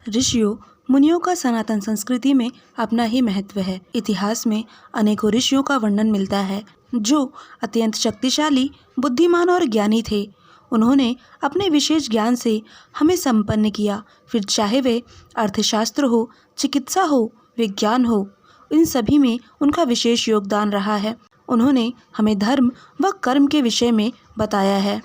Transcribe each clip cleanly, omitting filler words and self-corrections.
ऋषियों मुनियों का सनातन संस्कृति में अपना ही महत्व है। इतिहास में अनेकों ऋषियों का वर्णन मिलता है जो अत्यंत शक्तिशाली, बुद्धिमान और ज्ञानी थे। उन्होंने अपने विशेष ज्ञान से हमें संपन्न किया, फिर चाहे वे अर्थशास्त्र हो, चिकित्सा हो, विज्ञान हो, इन सभी में उनका विशेष योगदान रहा है। उन्होंने हमें धर्म व कर्म के विषय में बताया है।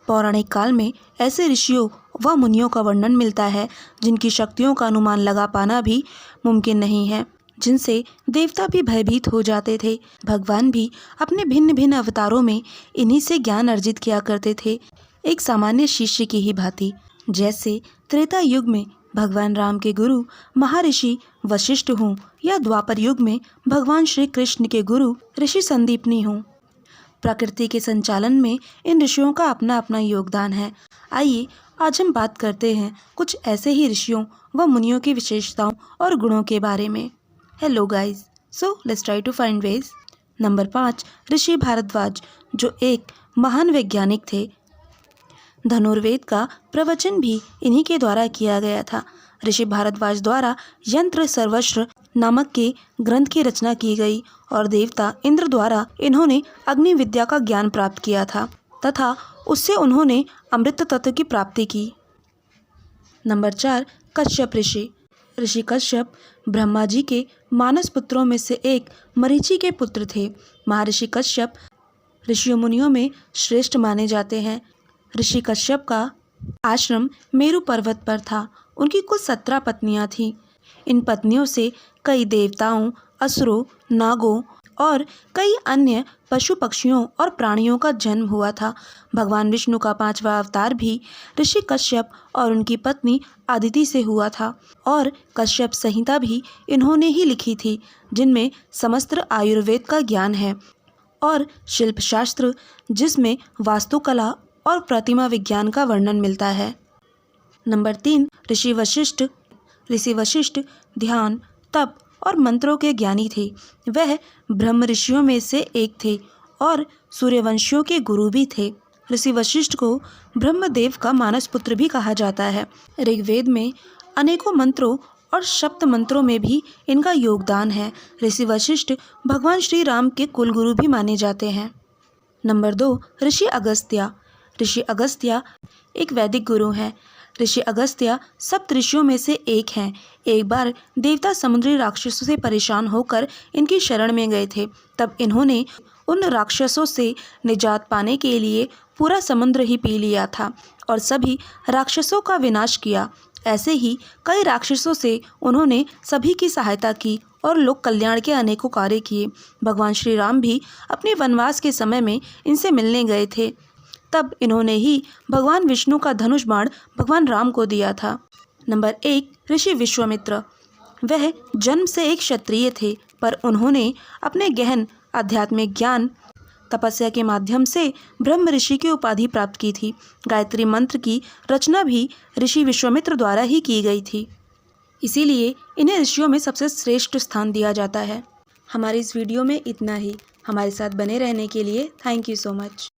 पौराणिक काल में ऐसे ऋषियों व मुनियों का वर्णन मिलता है जिनकी शक्तियों का अनुमान लगा पाना भी मुमकिन नहीं है, जिनसे देवता भी भयभीत हो जाते थे। भगवान भी अपने भिन्न भिन्न अवतारों में इन्हीं से ज्ञान अर्जित किया करते थे, एक सामान्य शिष्य की ही भांति। जैसे त्रेता युग में भगवान राम के गुरु महर्षि वशिष्ठ हों या द्वापर युग में भगवान श्री कृष्ण के गुरु ऋषि संदीपनी हों। प्रकृति के संचालन में इन ऋषियों का अपना अपना योगदान है। आइए आज हम बात करते हैं कुछ ऐसे ही ऋषियों व मुनियों की विशेषताओं और गुणों के बारे में। Hello guys, so let's try to find ways. Number 5, Rishi Bharadwaj, जो एक महान वैज्ञानिक थे। धनुर्वेद का प्रवचन भी इन्हीं के द्वारा किया गया था। ऋषि भारद्वाज द्वारा यंत्र सर्वस्व नामक के ग्रंथ की रचना की गई और देवता इंद्र द्वारा इन्होंने अग्नि विद्या का ज्ञान प्राप्त किया था तथा उससे उन्होंने अमृत तत्व की प्राप्ति की। नंबर 4, कश्यप ऋषि। ऋषि कश्यप ब्रह्मा जी के मानस पुत्रों में से एक मरीचि के पुत्र थे। महर्षि कश्यप ऋषियों मुनियों में श्रेष्ठ माने जाते हैं। ऋषि कश्यप का आश्रम मेरु पर्वत पर था। उनकी कुल 17 पत्नियां थीं। इन पत्नियों से कई देवताओं, असुरों, नागों और कई अन्य पशु पक्षियों और प्राणियों का जन्म हुआ था। भगवान विष्णु का 5वां अवतार भी ऋषि कश्यप और उनकी पत्नी अदिति से हुआ था और कश्यप संहिता भी इन्होंने ही लिखी थी, जिनमें समस्त आयुर्वेद का ज्ञान है और शिल्पशास्त्र, जिसमें वास्तुकला और प्रतिमा विज्ञान का वर्णन मिलता है। नंबर 3, ऋषि वशिष्ठ। ऋषि वशिष्ठ ध्यान, तप और मंत्रों के ज्ञानी थे। वह ब्रह्म ऋषियों में से एक थे और सूर्यवंशियों के गुरु भी थे। ऋषि वशिष्ठ को ब्रह्मदेव का मानस पुत्र भी कहा जाता है। ऋग्वेद में अनेकों मंत्रों और सप्त मंत्रों में भी इनका योगदान है। ऋषि वशिष्ठ भगवान श्री राम के कुलगुरु भी माने जाते हैं। नंबर 2, ऋषि अगस्त्य। ऋषि अगस्त्य एक वैदिक गुरु हैं। ऋषि अगस्त्य सप्त ऋषियों में से एक हैं। एक बार देवता समुद्री राक्षसों से परेशान होकर इनकी शरण में गए थे। तब इन्होंने उन राक्षसों से निजात पाने के लिए पूरा समुद्र ही पी लिया था और सभी राक्षसों का विनाश किया। ऐसे ही कई राक्षसों से उन्होंने सभी की सहायता की और लोक कल्याण के अनेकों कार्य किए। भगवान श्री राम भी अपने वनवास के समय में इनसे मिलने गए थे। तब इन्होंने ही भगवान विष्णु का धनुष बाण भगवान राम को दिया था। नंबर 1, ऋषि विश्वामित्र। वह जन्म से एक क्षत्रिय थे, पर उन्होंने अपने गहन आध्यात्मिक ज्ञान तपस्या के माध्यम से ब्रह्म ऋषि की उपाधि प्राप्त की थी। गायत्री मंत्र की रचना भी ऋषि विश्वामित्र द्वारा ही की गई थी, इसीलिए इन्हें ऋषियों में सबसे श्रेष्ठ स्थान दिया जाता है। हमारे इस वीडियो में इतना ही। हमारे साथ बने रहने के लिए थैंक यू सो मच।